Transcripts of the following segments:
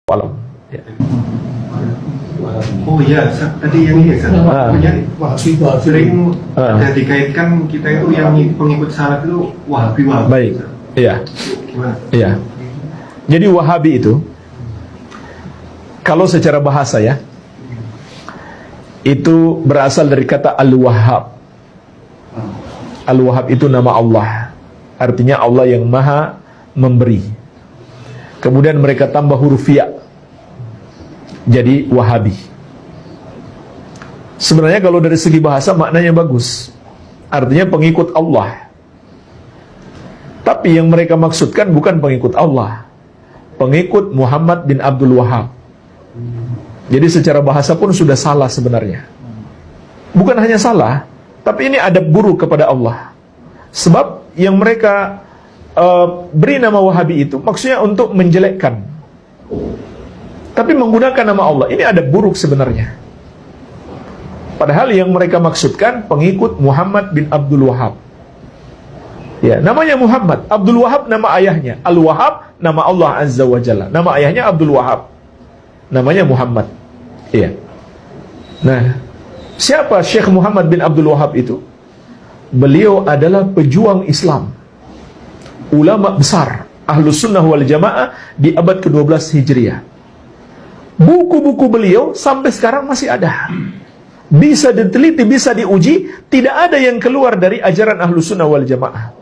Alam. Ya. Oh iya, tadi yang ini sering dikaitkan kita itu yang pengikut salaf itu Wahabi. Baik, iya. Gimana? Iya. Jadi Wahabi itu, kalau secara bahasa ya, itu berasal dari kata Al-Wahhab. Al-Wahhab itu nama Allah, artinya Allah yang maha memberi. Kemudian mereka tambah huruf ya, jadi Wahabi. Sebenarnya kalau dari segi bahasa maknanya bagus, artinya pengikut Allah. Tapi yang mereka maksudkan bukan pengikut Allah, pengikut Muhammad bin Abdul Wahhab. Jadi secara bahasa pun sudah salah sebenarnya. Bukan hanya salah, tapi ini adab buruk kepada Allah. Sebab yang mereka beri nama Wahabi itu maksudnya untuk menjelekkan, tapi menggunakan nama Allah. Ini adab buruk sebenarnya. Padahal yang mereka maksudkan pengikut Muhammad bin Abdul Wahhab. Ya, namanya Muhammad, Abdul Wahhab nama ayahnya, Al-Wahhab nama Allah Azza wa Jalla. Nama ayahnya Abdul Wahhab, namanya Muhammad. Iya. Nah, siapa Syekh Muhammad bin Abdul Wahhab itu? Beliau adalah pejuang Islam, ulama besar Ahlus Sunnah wal Jamaah di abad ke-12 Hijriah. Buku-buku beliau sampai sekarang masih ada, bisa diteliti, bisa diuji. Tidak ada yang keluar dari ajaran Ahlus Sunnah wal Jamaah.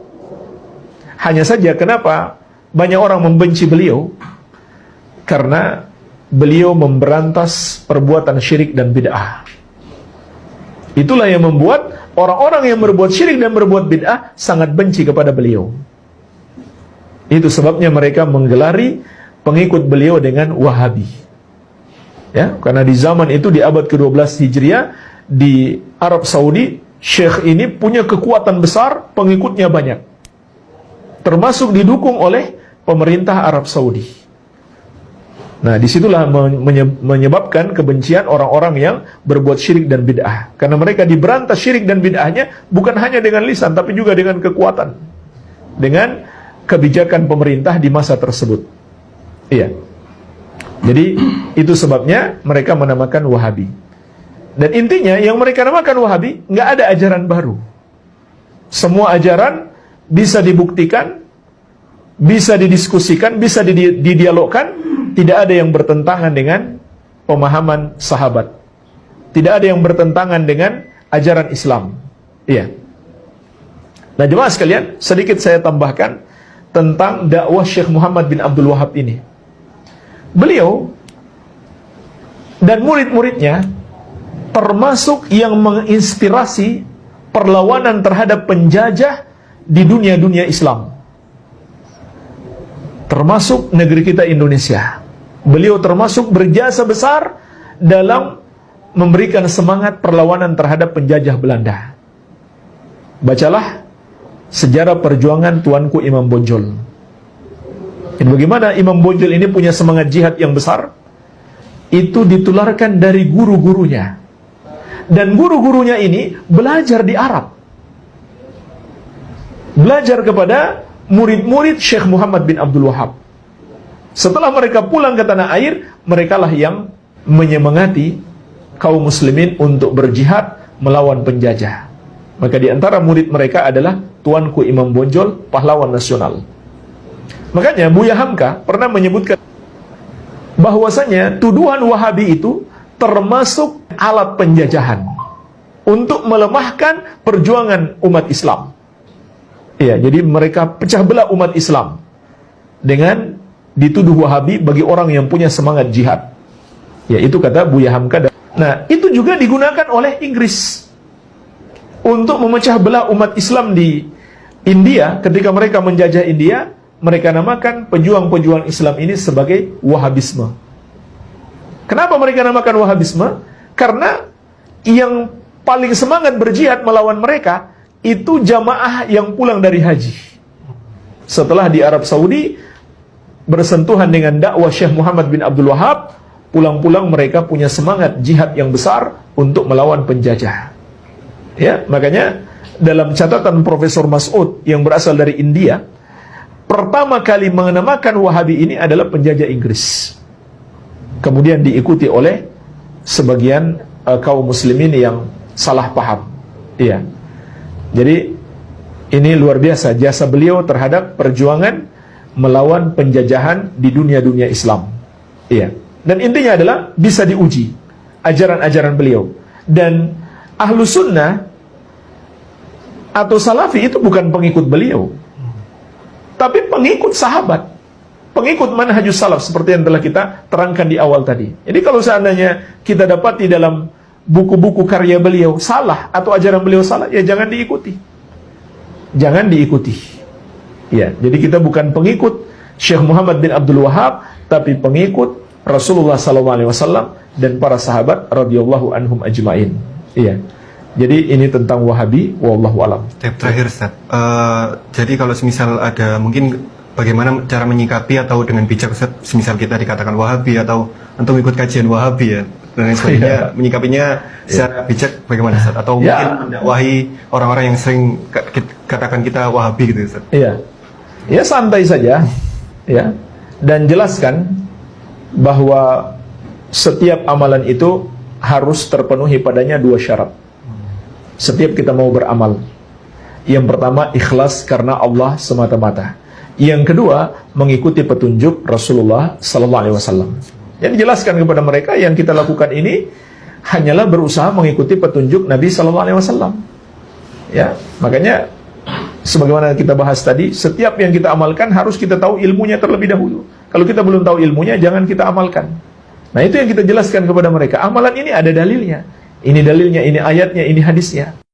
Hanya saja kenapa banyak orang membenci beliau? Karena beliau memberantas perbuatan syirik dan bid'ah. Itulah yang membuat orang-orang yang berbuat syirik dan berbuat bid'ah sangat benci kepada beliau. Itu sebabnya mereka menggelari pengikut beliau dengan Wahabi. Ya, karena di zaman itu di abad ke-12 Hijriah di Arab Saudi, syekh ini punya kekuatan besar, pengikutnya banyak. Termasuk didukung oleh pemerintah Arab Saudi. Nah, disitulah menyebabkan kebencian orang-orang yang berbuat syirik dan bid'ah. Karena mereka diberantas syirik dan bid'ahnya bukan hanya dengan lisan, tapi juga dengan kekuatan, dengan kebijakan pemerintah di masa tersebut. Iya. Jadi itu sebabnya mereka menamakan Wahabi. Dan intinya yang mereka namakan Wahabi, nggak ada ajaran baru. Semua ajaran bisa dibuktikan, bisa didiskusikan, bisa didialogkan. Tidak ada yang bertentangan dengan pemahaman sahabat. Tidak ada yang bertentangan dengan ajaran Islam. Iya. Nah, jemaah sekalian, sedikit saya tambahkan tentang dakwah Syekh Muhammad bin Abdul Wahhab ini. Beliau dan murid-muridnya termasuk yang menginspirasi perlawanan terhadap penjajah di dunia-dunia Islam, termasuk negeri kita Indonesia. Beliau termasuk berjasa besar dalam memberikan semangat perlawanan terhadap penjajah Belanda. Bacalah sejarah perjuangan Tuanku Imam Bonjol. Dan bagaimana Imam Bonjol ini punya semangat jihad yang besar, itu ditularkan dari guru-gurunya. Dan guru-gurunya ini belajar di Arab, belajar kepada murid-murid Syekh Muhammad bin Abdul Wahhab. Setelah mereka pulang ke tanah air, merekalah yang menyemangati kaum muslimin untuk berjihad melawan penjajah. Maka di antara murid mereka adalah Tuanku Imam Bonjol, pahlawan nasional. Makanya Buya Hamka pernah menyebutkan bahwasanya tuduhan Wahabi itu termasuk alat penjajahan untuk melemahkan perjuangan umat Islam. Iya, jadi mereka pecah belah umat Islam dengan dituduh Wahabi bagi orang yang punya semangat jihad. Ya, itu kata Buya Hamka. Nah, itu juga digunakan oleh Inggris untuk memecah belah umat Islam di India. Ketika mereka menjajah India, mereka namakan pejuang-pejuang Islam ini sebagai Wahabisme. Kenapa mereka namakan Wahabisme? Karena yang paling semangat berjihad melawan mereka itu jamaah yang pulang dari haji. Setelah di Arab Saudi bersentuhan dengan dakwah Syekh Muhammad bin Abdul Wahhab, pulang-pulang mereka punya semangat jihad yang besar untuk melawan penjajah. Ya, makanya dalam catatan Profesor Mas'ud yang berasal dari India, pertama kali menamakan Wahabi ini adalah penjajah Inggris. kemudian diikuti oleh sebagian kaum muslimin yang salah paham. Iya. Jadi ini luar biasa jasa beliau terhadap perjuangan melawan penjajahan di dunia-dunia Islam. Iya. Dan intinya adalah bisa diuji ajaran-ajaran beliau. Dan ahlu sunnah atau salafi itu bukan pengikut beliau, tapi pengikut sahabat, pengikut manhajus salaf seperti yang telah kita terangkan di awal tadi. Jadi kalau seandainya kita dapat di dalam buku-buku karya beliau salah atau ajaran beliau salah, ya jangan diikuti. Jangan diikuti. Ya, jadi kita bukan pengikut Syekh Muhammad bin Abdul Wahhab, tapi pengikut Rasulullah SAW dan para sahabat radhiyallahu anhum ajmain. Iya. Jadi ini tentang Wahabi, wallahu alam. Terakhir Ustaz, jadi kalau semisal ada mungkin bagaimana cara menyikapi atau dengan bijak Ustaz, semisal kita dikatakan Wahabi atau untuk ikut kajian Wahabi ya dan lain sebagainya, menyikapinya secara bijak bagaimana Ustaz? Atau mungkin mendakwahi orang-orang yang sering katakan kita Wahabi gitu Ustaz? Iya, ya santai saja, ya, dan jelaskan bahwa setiap amalan itu harus terpenuhi padanya dua syarat. Setiap kita mau beramal, yang pertama ikhlas karena Allah semata-mata. Yang kedua mengikuti petunjuk Rasulullah Sallallahu Alaihi Wasallam. Yang dijelaskan kepada mereka yang kita lakukan ini hanyalah berusaha mengikuti petunjuk Nabi Sallallahu Alaihi Wasallam. Ya, makanya sebagaimana kita bahas tadi, setiap yang kita amalkan harus kita tahu ilmunya terlebih dahulu. Kalau kita belum tahu ilmunya, jangan kita amalkan. Nah itu yang kita jelaskan kepada mereka. Amalan ini ada dalilnya. Ini dalilnya, ini ayatnya, ini hadisnya.